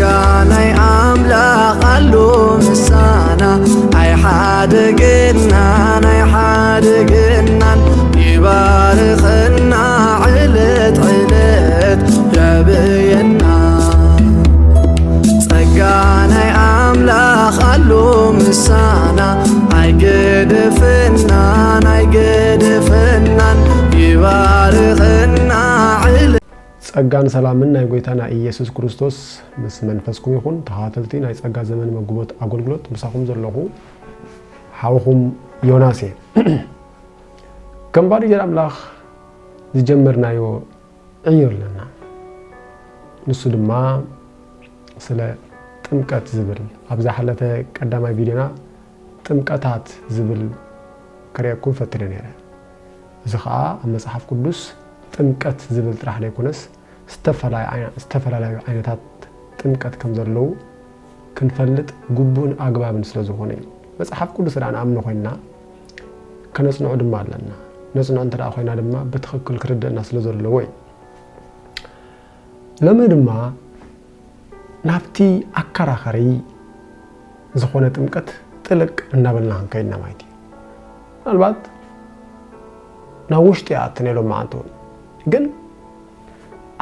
ጸጋናይ አምላኽ አሉ ምሳና አይሓድግናን ይባርኽና ዕለት ዕለት ያብየና ጸጋናይ አምላኽ አሉ ምሳና አይገድፍናን ይባርኽና ጸጋን ሰላምን ናይ ጎይታና ኢየሱስ ክርስቶስ ምስ መንፈስኩም ይኹን ተኻተልቲ ናይ ጸጋ ዘመን መግቦት አገልግሎት ምሳኹም ዘለኹ ሓውኹም ዮናስ ከምባዲ ጀር አምላኽ ዝጀመርናዮ እዩ ኣለና ንሱ ድማ ስለ ጥምቀት ዝብል ኣብዛ ሓለፈ ቀዳማይ ቪድዮና ጥምቀታት ዝብል ከሪአኩም ፈትነ ነይረ እዚ ከዓ ኣብ መጽሓፍ ቅዱስ ጥምቀት ዝብል ጥራሕ ላይ ኮነስ ዝተፈላለዩ ዓይነታት ጥምቀት ከም ዘለው ክንፈልጥ ጉቡን አግባብን ስለዝኾነ መጽሐፍ ቅዱስ ራና አምነ ኮይና ከነጽንዑ ድማ ኣለና ነጽንዑ እንተዳ ኮይና ድማ በትክክል ክርደና ስለዘለው ወይ ለምን ድማ ናፍቲ አከራኸሪ ዝኾነ ጥምቀት ጥልቅ እናበልና ከይና ማይቲ ምናልባት ናውሽጥ ያትነሎ ማዓንቶ ግን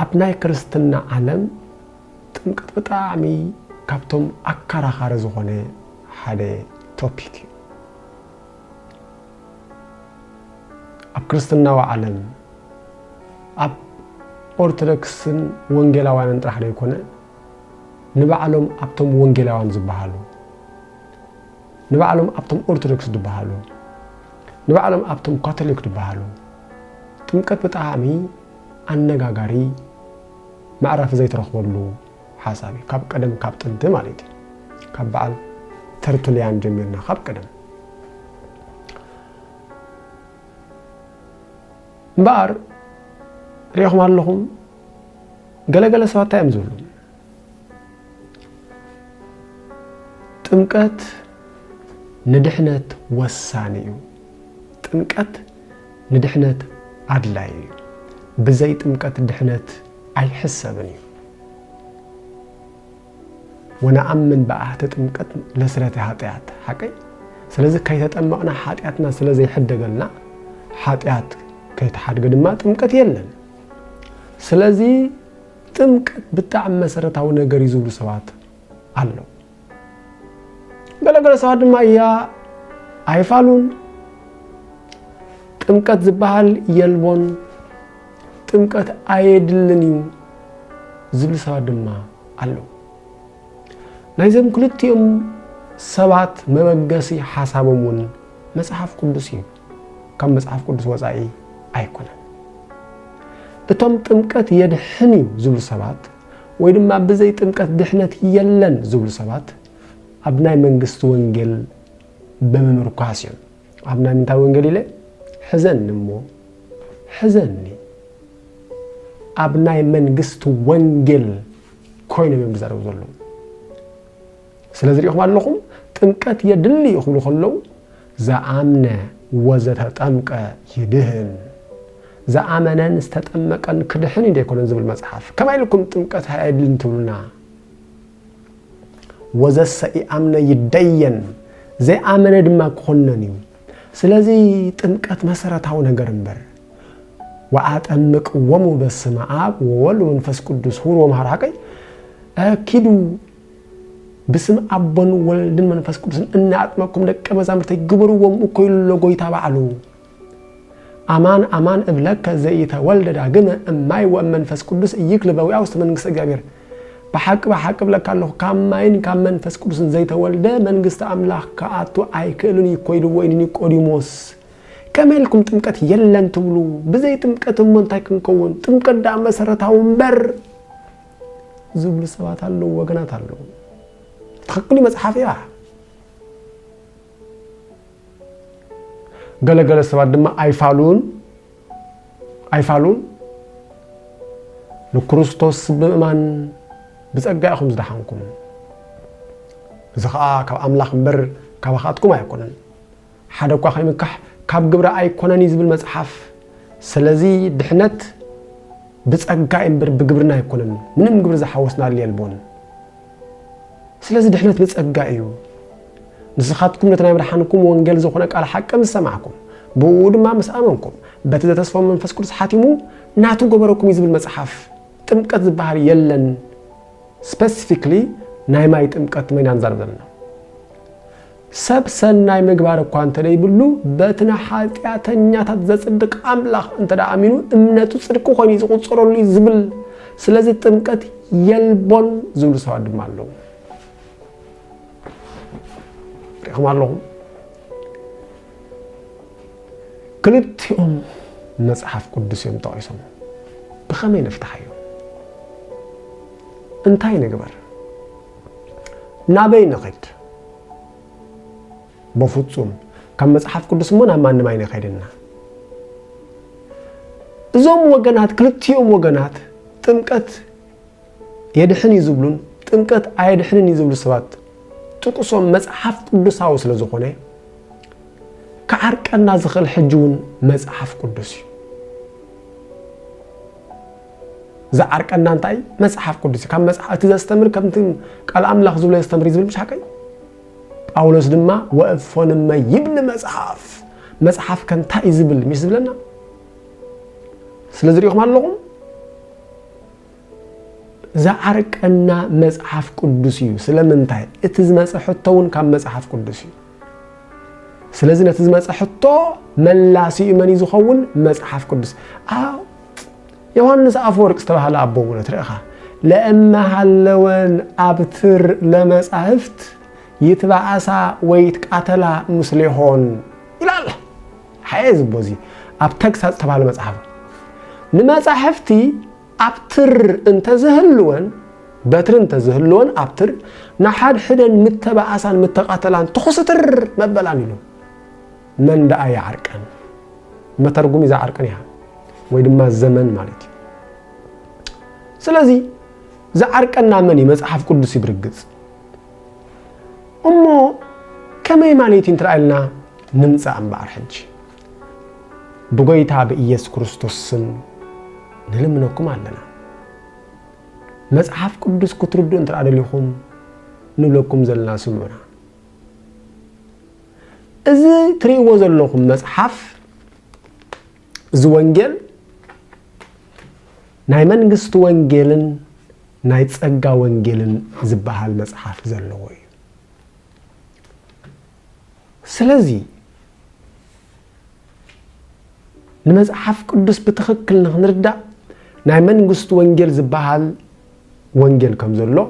ኣብናይ ክርስትና ዓለም ጥምቀት በጣዕሚ ካብቶም አከራኻሪ ዝኾነ ሓደ ቶፒክ ኣብ ክርስትናዊ ዓለም ኣብ ኦርቶዶክስን ወንጌላውያንን ጥራሕ ዘይኮነ ንባዕሎም ኣብቶም ወንጌላውያን ዝበሃሉ ንባዕሎም ኣብቶም ኦርቶዶክስ ዝበሃሉ ንባዕሎም ኣብቶም ካቶሊክ ዝበሃሉ ጥምቀት በጣዕሚ አነጋጋሪ ማዕረፍ ዘይተረኽበሉ ሓሳቢ ካብ ቀደም ካብ ጥንት ማለት ካብ በዓል ተርቱልያን ጀሚርና ካብ ቀደም እምበር ሪኢኹም ኣለኹም ገለገለ ሰባት እዮም ዝብሉ ጥምቀት ንድሕነት ወሳኒ እዩ ጥምቀት ንድሕነት አድላይ እዩ بزي ጥምቀት ድሕነት አይحسብን እዩ ወነአምን በአህተ ጥምቀት ለስለተ ኃጢአት حقي ስለዚህ ከይተጠመቅና ኃጢአትና ስለዚህ ይحደገልና ኃጢአት ከይተሐድገ ድማ ጥምቀት የለን ስለዚህ ጥምቀት በጣም መሰረታዊ ነገር ይዝብሉ ሰባት አለው ገለገለ ሰባት ድማ ያ አይፋሉን ጥምቀት ዝበሃል የልቦን ጥምቀት አይድልንዩ ዝብል ሰባት ድማ አለው ናይዘም ክልቲኦም ሰባት መበገሲ ሓሳቦምን መጽሐፍ ቅዱስ እዩ ከም መጽሐፍ ቅዱስ ወጻኢ አይኮነን እቶም ጥምቀት የድሕንዩ ዝብል ሰባት ወይ ድማ በዘይ ጥምቀት ድሕነት የለን ዝብል ሰባት ኣብናይ መንግስት ወንጌል በመምርኳስ እዮም ኣብናይ ምንታይ ወንጌል ኢለ ሕዘኒ ኣብናይ መንግስት ወንጌል ኮይኖም እዮም ዝዛረቡ ዘለዉ ስለዚህ ሪኢኹም ኣለኹም ጥምቀት የድሊ ይኽብሉ ከለው ዘአምነ ወዘተጠምቀ ይድህን ዘአመነን ዝተጠመቀን ክድሕን እንደይኮነን ዝብል መጽሐፍ ከመይ ኢልኩም ጥምቀት አይድልን ትብሉና ወዘሰኢ አምነ ይደየን ዘአመነ ድማ ክኾነን እዩ ስለዚህ ጥምቀት መሰረታዊ ነገር እንበር ወአጠምቅ ወሙ በስመ አብ ወወልድ ወመንፈስ ቅዱስ ሁሩ ወማራቀይ አኪዱ بسم أبن ولدن منفس قدسن إن أطمئكم دك مزامرت يجبروا ومكويل لجوي تبعلو أمان أمان إبلك زيت ولد دعجمة أماي ومنفس قدس يقلب ويعوست من قصة جابر بحق بلك الله كامين كام منفس قدس زيت ولد من قصة أملاك كأتو أيكلني كويل ويني كوديموس كمالكم تمكت يلن تولو بزيت تمكت من تايكن كون تمكت دعم سرتهم بر زبل سوات الله وجنات الله تخكلي مصحفيا ገለገለ ሰባት ድማ አይፋሉን ንክርስቶስ በማን ብጸጋይኹም ዝደሓንኩም ዝኻ ካብ አምላኽ በር ካብ አኻትኩም አይኮነን ሓደኳ ኸይምካሕ ካብ ግብራ አይኮነን ይዝብል መጽሐፍ ስለዚህ ድሕነት ብጸጋይ በር ብግብርና አይኮነን ምንም ግብር ዝሓወስና የልቦን ስለዚህ ድሕነት ብጸጋ እዩ ንስኻትኩም ነተናይ መድሓንኩም ወንጌል ዝኾነ ቃል ሓቂ ምስ ሰማዕኩም ብኡ ድማ ምስ ኣመንኩም በቲ ዘተስፋው መንፈስ ቅዱስ ሓቲሙ ናቱ ገበረኩም እዩ ዝብል መጽሓፍ ጥምቀት ዝበሃል የለን ስፔሲፊክሊ ናይ ማይ ጥምቀት መን አንዛርብ ዘለና ሰብ ሰናይ ምግባር እኳ እንተደይብሉ በትና ኃጢአተኛታት ዘጽድቅ አምላኽ እንተዳ አሚኑ እምነቱ ጽድቅ ኾይኑ ዝቁጽረሉ ዝብል ስለዚህ ጥምቀት የልቦን ዝብሉ ሰው ድማ አለው ረሕማለሁ ክልቲኦም መጽሐፍ ቅዱስ እዮም ጠቂሶም ብኸመይ ነፍታሐዩ እንታይ ንግበር ናበይ ንኸድ በፍጹም ከም መጽሐፍ ቅዱስ ምን አማንም አይነ ኸይደና እዞም ወገናት ክልቲኦም ወገናት ጥምቀት የድሕን ይዝብሉን ጥምቀት አይድሕንን ይዝብሉ ሰባት ጥቅሶም መጽሐፍ ቅዱሳዊ ስለ ዝኾነ ከዓርቀና ዝኽል ሕጅውን መጽሐፍ ቅዱስ ዘዓርቀና እንታይ መጽሐፍ ቅዱስ ከም መጽሐፍ ትዘስተምር ከምቲ ቃል አምላኽ ዝብሎ ያስተምር ይዝብል ብሻቀይ ጳውሎስ ድማ ወእፎንመ ይብል መጽሐፍ ከንታይ ይዝብል ምሽ ዝብለና ስለዚህ ይኹም ኣለኹም ዘዓርቀና መጽሐፍ ቅዱስ እዩ ስለምንታይ እቲ ዝመጽሕቶውን ካብ መጽሐፍ ቅዱስ እዩ ስለዚህ ነቲ ዝመጽሕቶ መላሲ እመን ይዝኸውን መጽሐፍ ቅዱስ ዮሐንስ አፈወርቅ ዝተባሃለ አቦው ነትረኻ ለእመሃለወን አብትር ለመጻሕፍት ይትባዓሳ ወይትቃተላ ምስሊሆን ይላል حيز بوزي أبتكسات تبع المصحف نمصحفتي أبتر انت زهلون بتر انت زهلون أبتر نحد حدن متبع أسان متقاتلان تخسطر مبلان له من دا يعركن مترجم إذا عركنها ويدما الزمن مالتي سلازي إذا عركنا مني مصحف قدسي برجز أمو كما مالتي ترى ننسى عن بعر حج بقيتها بإياس كريستوس نلمنكم علنا مصحف قدس كتردو انتر عليكم نبلكم زلنا سمونا إذا تريوا زلكم مصحف زوانجل ناي منغست وانجلن ناي تصقا وانجلن زبها المصحف زلوي سلازي نمصحف قدس بتخكل نردا ناي منغست وانجل زبها وانجل كم زلو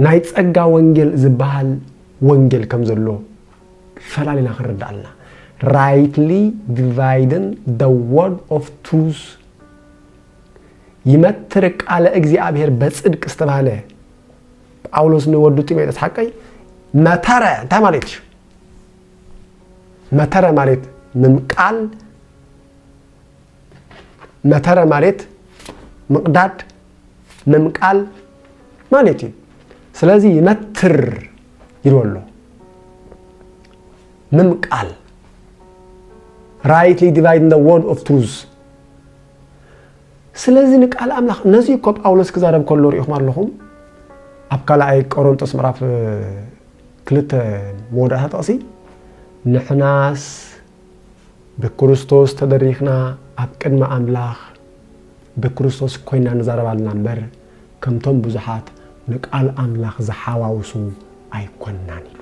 ناي تصقا وانجل زبها وانجل كم زلو فلا لنا خرد الله rightly dividing the word of truth يمترك على እግዚአብሔር በጽድቅ استباله ጳውሎስ ነው ወዱ ጢሞቴዎስ ሐቀይ መተረ ተማለች መተረ ማለት ምምቃል መተረ ማለት መቅዳድ ምምቃል ማለት ስለዚህ ይመትር ይሮሎ ምምቃል rightly dividing the word of truth ስለዚህ ንቃል አምላኽ ነዚህ እኮ ጳውሎስ ከዛረብ ኮሎ ሪኹም ኣለኹም ኣብ ካልኣይ ቆሮንጦስ ምዕራፍ 2 መወዳእታ ጠቕሲ ንሕናስ ብክርስቶስ ተደሪኽና ኣብ ቅድመ ኣምላኽ ብክርስቶስ ኮይና ንዛረባልና እምበር ከምቶም ብዙሓት ንቃል ኣምላኽ ዝሓዋውሱ ኣይኮናን ኢሉ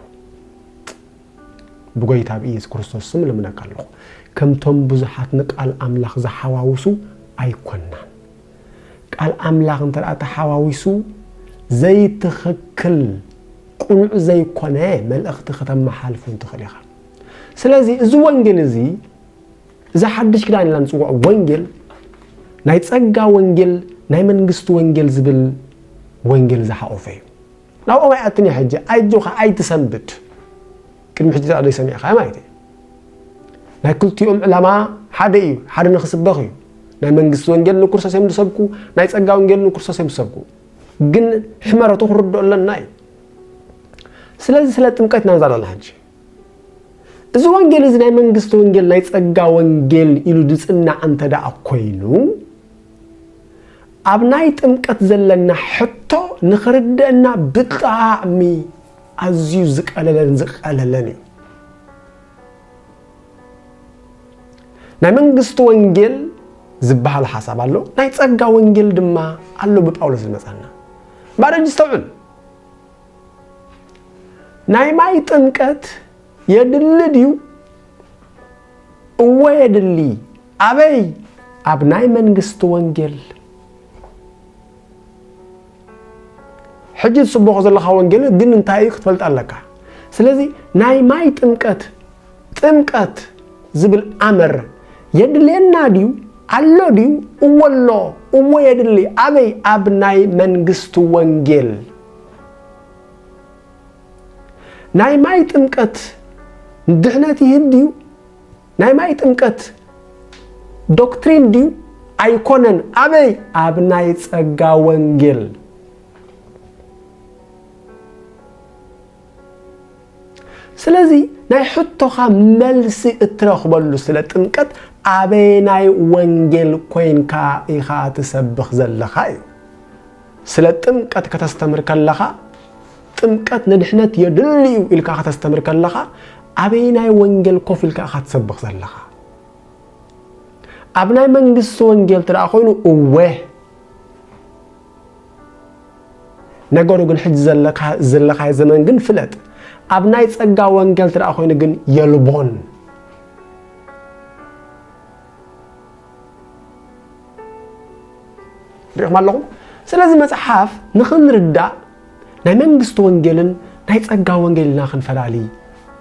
ብጎይታ ብኢየሱስ ክርስቶስ ስም ልምነካ ኣለኹ ከምቶም ብዙሓት ንቃል ኣምላኽ ዝሓዋውሱ ኣይኮናን ቃል ኣምላኽ እንተኣ ተሓዋዊሱ ዘይትኽክል ቁኑዕ ዘይኮነ መልእኽቲ ከተመሓልፉ እንትኽእል ኢኻ ስለዚህ እዚ ወንጌል እዚ እዛ ሓድሽ ክዳን ኢልና ንፅውዖ ወንጌል ናይ ጸጋ ወንጌል ናይ መንግስቲ ወንጌል ዝብል ወንጌል ዝሓቆፈ እዩ ናብኡ ማይኣትኒ ሕጂ ኣይጆኻ ኣይትሰንብት ቅድሚ ሕጂ ተኣደይ ሰሚዕኻ ማለት እዩ ናይ ክልቲኦም ዕላማ ሓደ እዩ ሓደ ንኽስበኽ እዩ ናይ መንግስቲ ወንጌል ንክርስቶስ እዮም ዝሰብኩ ናይ ጸጋ ወንጌል ንክርስቶስ እዮም ዝሰብኩ ግን ሕመረቱ ክርድኦ ኣለና እዩ ስለዚህ ስለ ጥምቀት ናንዛለና ሕጂ እዚ ወንጌል እዚ ናይ መንግስቲ ወንጌል ናይ ጸጋ ወንጌል ኢሉ ድጽናዕ እንተዳ ኮይኑ ኣብ ናይ ጥምቀት ዘለና ሕቶ نخردنا بطعمي أزيو زقاللن ناي منغست وانجيل زبحال حساب الله ناي تصقا وانجيل دما الله بጳውሎስ المصانا ባረጅ استوعل ناي ماي ጥምቀት يدلديو ويدلي أبي أبناء منغست وانجيل حجة صبوخ زلخا وانجيل ግን እንታይ ክትፈልጣለካ ስለዚህ ናይ ማይ ጥምቀት ዝብል አመር የድሌና ዲው አሎ ዲው ወሎ የድሌ አበይ አብናይ መንግስቱ ወንጌል ናይ ማይ ጥምቀት ድህነት ይህዲው ናይ ማይ ጥምቀት ዶክትሪን ዲው አይኮነን አበይ አብናይ ጸጋ ወንጌል ስለዚህ ናይ ሕቶኻ መልሲ እትረኽበሉ ስለ ጥምቀት አበናይ ወንጌል ኮይንካ ኢኻ ትሰብኽ ዘለኻ እዩ ስለ ጥምቀት ከተስተምር ከለኻ ጥምቀት ንድሕነት የድልዩ ኢልካ ከተስተምር ከለኻ አበናይ ወንጌል ኮፍ ኢልካ ኢኻ ትሰብኽ ዘለኻ አብናይ መንግስት ወንጌል ትራ ኮይኑ ነገሩ ግን ሕጅ ዘለኻ ዘመን ግን ፍለጥ አብናይ ጸጋ ወንጌል ትራ ኮይኑ ግን የልቦን رغم الله ስለዚህ መጽሐፍ ንኽንርዳ ናይ መንግስት ወንጌልን ናይ ጸጋ ወንጌልና ክንፈላሊ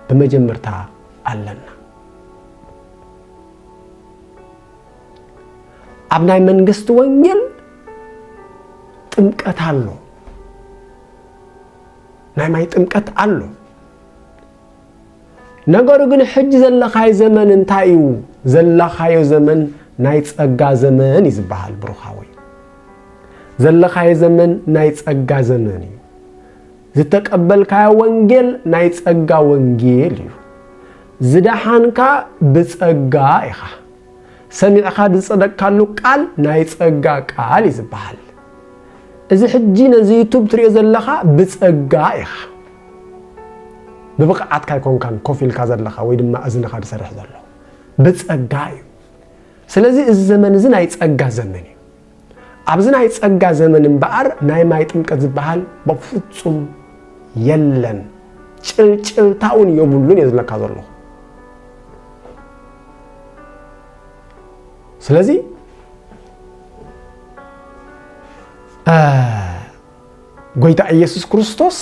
በመጀመርታ አለና አብናይ መንግስት ወንጌል ጥምቀት አሎ ናይ ማይ ጥምቀት አሎ ነገሩ ግን ሕጅ ዘለኻይ ዘመን እንታዩ ዘለኻዮ ዘመን ናይ ጸጋ ዘመን ይዝባሃል ብሩኻዊ ዘለኻይ ዘመን ናይ ጸጋ ዘመን እዩ ዝተቀበልካዮ ወንጌል ናይ ጸጋ ወንጌል እዩ ዝደሓንካ ብጸጋ ኢኻ ሰሚዕኻ ዝጸደቅካሉ ቃል ናይ ጸጋ ቃል ይዝባሃል እዚ ሕጂ ነዚ ዩቱብ ትሪኦ ዘለኻ ብጸጋ ኢኻ ببقعت كاي كونكان كوفيل كازلخا ወይ ድማ እዝንኻ ድሰርሕ ዘሎ ብጸጋ እዩ ስለዚህ الزمن እዚ ናይ ጸጋ ዘመን እዩ ኣብዚ ናይ ጸጋ ዘመን እምበኣር ናይ ማይ ጥምቀት ዝበሃል በፍጹም የለን ጭልጭልታውን የብሉን የዝለካ ዘሎ ስለዚህ ጎይታ ኢየሱስ ክርስቶስ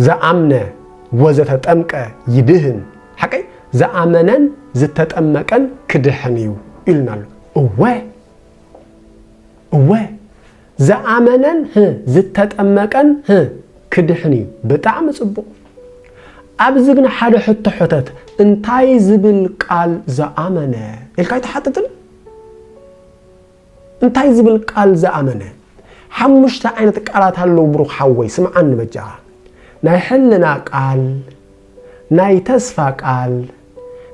زأمنة وزتتأمك يدهن حكي زأمنن زتتأمكن كدحنيو إلنا له أوه زأمنن زتتأمكن كدحنيو بتعم صبو أبزقنا حدا حتت انتاي زبل قال زأمنة الكاي تحتتن انتاي زبل قال زأمنة حمشت عينة قالات هلو بروح حوي سمعن بجاها ናይ ሕልና ቃል ናይ ተስፋ ቃል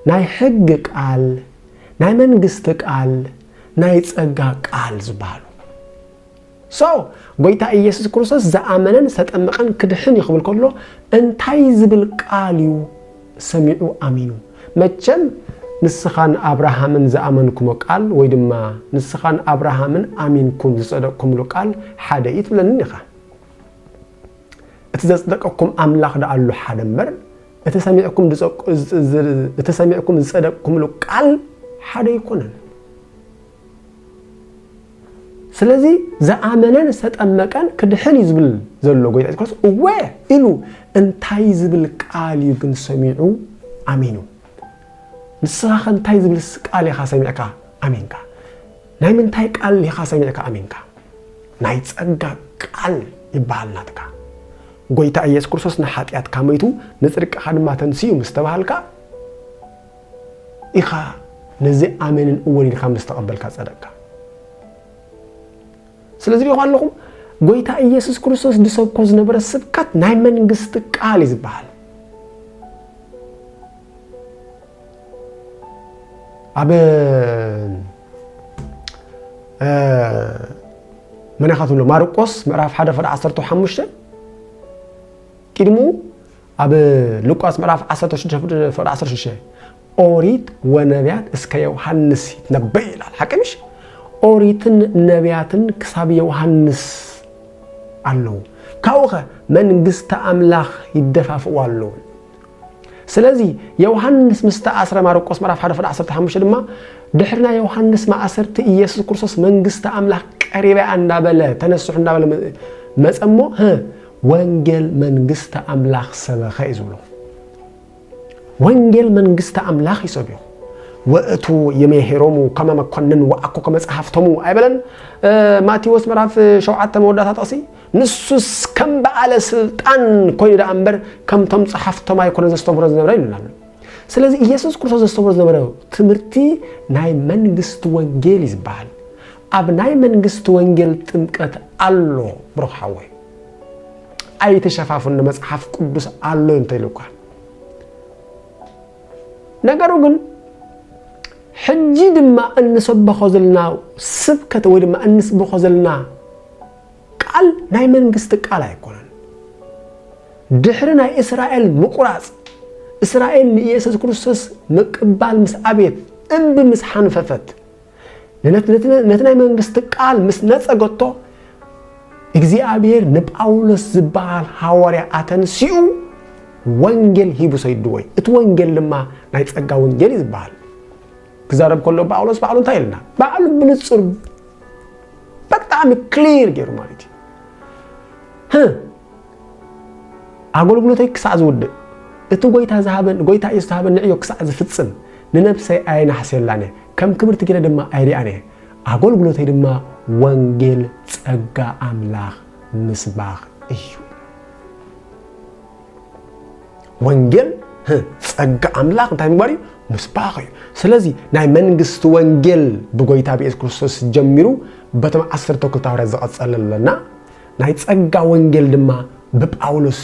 ናይ ሕግ ቃል ናይ መንግስት ቃል ናይ ጸጋ ቃል ዝባሉ ጎይታ ኢየሱስ ክርስቶስ ዘአመነን ተጠመቀን ክድሕን ይኽብል ከሎ እንታይ ዝብል ቃል እዩ ሰሚዑ አሚኑ መቸም ንስኻን አብርሃምን ዘአመንኩም ቃል ወይ ድማ ንስኻን አብርሃምን አሚንኩም ዝጸደቅኩምሉ ቃል ሓደ ይትብለኒ ኢኻ እትዘጽደቀኩም አምላኽ ዳአሉ ሓደምበር እተሰሚዕኩም ዝጸደቅኩምሉ ቃል ሓደ ይኮነን ስለዚህ ዘአመነን ተጠመቀን ክድሕን ይዝብል ዘሎ ጎይታ ኢየሱስ ኢሉ እንታይ ዝብል ቃል ይግን ሰሚዑ አሚኑ ንስኻ እንታይ ዝብል ቃል ኢኻ ሰሚዕካ አሚንካ ናይ ምንታይ ቃል ኢኻ ሰሚዕካ አሚንካ ናይ ጸጋ ቃል ይባሃል ናትካ ጎይታ ኢየሱስ ክርስቶስ ንሓጢያት ካመይቱ ንጽድቅኻ ድማ ተንስዩ ምስተባሃልካ ኢኻ ነዚ አሜንን እወን ኢልካ ምስተቀበልካ ጸደቅካ ስለዚህ ይኸዋለኹም ጎይታ ኢየሱስ ክርስቶስ ድሰብኮ ዝነበረ ስብከት ናይ መንግስት ቃል ይዝባሃል من يخاطب له مارقس مرaf 1:15 قدمو اب لوقاس مرaf 16:16 أوريت ونبيات اسك يوحنس يتنبأ ይላል حقمش أوريتن نبياتن كساب يوحنس አለው ካውኸ መንግስተ አምላክ ይደፋፈው አለው ስለዚህ ዮሐንስ ምስተአስረ ማርቆስ ምዕራፍ 1:15 ድማ ድሕርና ዮሐንስ ማአሰርተ ኢየሱስ ክርስቶስ መንግስተ አምላክ ቀሪባ እንዳበለ ተነስሑ እንዳበለ መጸሞ ወንጌል መንግስተ አምላክ ሰበኸ ይዝብሎ ወንጌል መንግስተ አምላክ ይሰብዮ ወእቱ የመሄሮሙ ከመ መኮንን ወአኮ ከመጽሐፍቶሙ አይበለን ማቴዎስ ምዕራፍ 7 መወዳታ ጠሲ ንሱስ ከም በዓለ ስልጣን ኮይደ አንበር ከምቶም ጸሐፍቶም አይኮነ ዘስተምሮ ዝነበረ ይላል ስለዚህ ኢየሱስ ክርስቶስ ዘስተምሮ ዝነበረ ትምርቲ ናይ መንግስት ወንጌል ይዝባል አብ ናይ መንግስት ወንጌል ጥምቀት አሎ ብሩኻዊ አይተሸፋፉን መጽሐፍ ቅዱስ አሎ እንተይልኳል ነገሩ ግን ሕጂ ድማ እንሰበኾ ዘለና ስብከት ወይ ድማ እንስበኾ ዘለና ቃል ናይ መንግስት ቃል አይኮነን ድሕሪ ናይ እስራኤል ምቁራጽ እስራኤል ኢየሱስ ክርስቶስ መቅባል ምስ አቤት እምብ ምስ ሓንፈፈት ነትናይ መንግስት ቃል ምስ ነጸገቶ እግዚአብሔር ንጳውሎስ ዝባል ሐዋርያ አተንሲኡ ወንጌል ሂቡ ሰይድወይ እቲ ወንጌል ድማ ናይ ጸጋ ወንጌል ይዝባል كزارب كله باولوس باولون تايلنا باولون بنصر بقطعم كلير غير مالتي አገልግሎተይ ክሳዕ ዝውድ እቲ ጎይታ ዝሃበን ጎይታ ይስሃበን ንዕዮ ክሳዕ ዝፍጽም ንነፍሰይ አይና ሐሰላኔ ከም ክብርት ገለ ድማ አይሪአኔ አገልግሎተይ ድማ ወንጌል ጸጋ አምላክ ምስባኽ እዩ ወንጌል ጸጋ አምላክ እንታይ ምባሪ ምስባኽ እዩ ስለዚህ ናይ መንግስት ወንጌል በጎይታ በኢየሱስ ክርስቶስ ጀምሩ በተም 10 ተኩልታው ዘቀጸለለና ናይ ጸጋ ወንጌል ድማ በጳውሎስ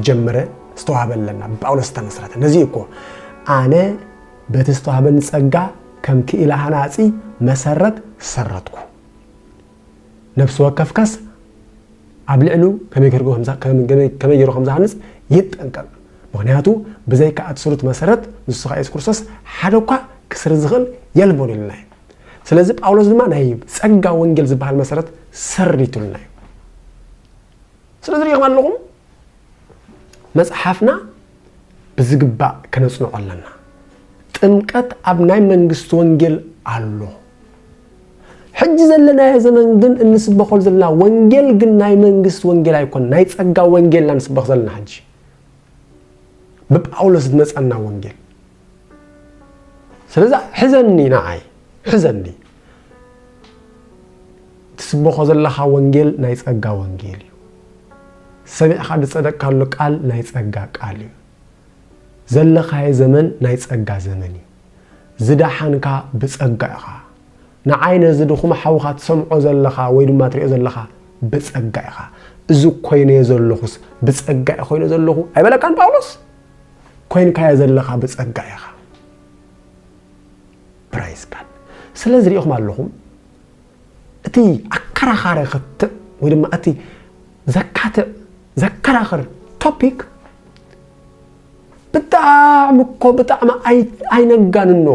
ጀመረ ዝተዋበለና ጳውሎስ ተመስረተ ነዚህ እኮ አነ በተስተዋበን ጸጋ ከም ከኢላሃናጺ መሰረት ሰረትኩ ነፍስ ወከፍከስ አብልዕሉ ከመይከርጎ ከመይገሩ ከምዛ ሐንጽ ይጠንቀቅ ምክንያቱ በዘይ ከአትስሩት መሰረት ንሱ ኢየሱስ ክርስቶስ ሓደኳ ክስር ዝኽል የልቦንልና ስለዚህ ጳውሎስ ድማ ናይ ጸጋ ወንጌል ዝባል መሰረት ሰሪቱልና ስለዚህ ይገማለኩም መጽሐፍና ብዝግባ ከነጽኖ አለና ጥምቀት አብ ናይ መንግስት ወንጌል አሎ ሕጂ ዘለና ዘመን ግን እንስበخል ዘለና ወንጌል ግን ናይ መንግስት ወንጌል አይኮን ናይ ጸጋ ወንጌል እንስበخ ዘለና ሕጂ በጳውሎስ መጻና ወንጌል ስለዚህ ሕዘኒ ናይ ሕዘኒ ትስበخ ዘለኻ ወንጌል ናይ ጸጋ ወንጌል ሰሚዕኻ ድጸደቅካሉ ቃል ናይ ጸጋ ቃል እዩ ዘለኻይ ዘመን ናይ ጸጋ ዘመን እዩ ዝዳሓንካ ብጸጋ ኢኻ ንዓይነ ዝድኹም ሓውኻ ትሰምዖ ዘለኻ ወይ ድማ ትሪኦ ዘለኻ ብጸጋ ኢኻ እዚ ኮይነ ዘለኹስ ብጸጋ ኮይነ ዘለኹ አይበለካን ጳውሎስ ኮይንካ ዘለኻ ብጸጋ ኢኻ ፕራይዝ ጋድ ስለዚህ ሪኦም ኣለኹም እቲ ኣከራኻሪ ክት ወይ ድማ እቲ ዘከራኽር ቶፒክ በጣም አይነጋንኖ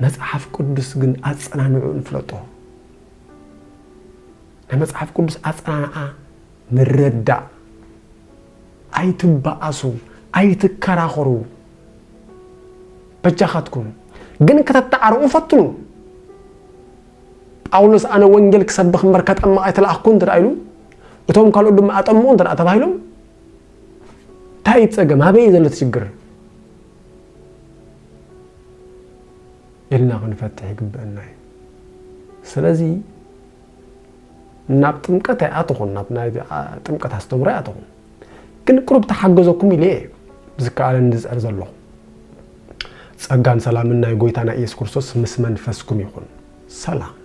መጽሐፍ ቅዱስ ግን አጽናንዑ እንፍለጦ መጽሐፍ ቅዱስ አጽናናአ ምረዳ አይትባአሱ አይትከራኸሩ በጃኻትኩም ግን ከተተዓርኡ ፈትኑ ጳውሎስ አነ ወንጌል ክሰብኽ መርከጠማ አይተላአኩን ተራይሉ እቶም ካልኦ ድማ አጠምኡ እንተራ ተባሂሎም ታይጸገም አበይ ዘለት ችግር ኢልና ክንፈትሕ ይግበአና ስለዚህ ናብ ጥምቀት አትኹን ናብ ናይ ጥምቀት አስተምራ አትኹን ግን ቅሩብ ተሓገዘኩም ኢለ ዝካለ እንድዝር ዘሎ ጸጋን ሰላምን ናይ ጎይታና ኢየሱስ ክርስቶስ ምስ መንፈስኩም ይኹን ሰላም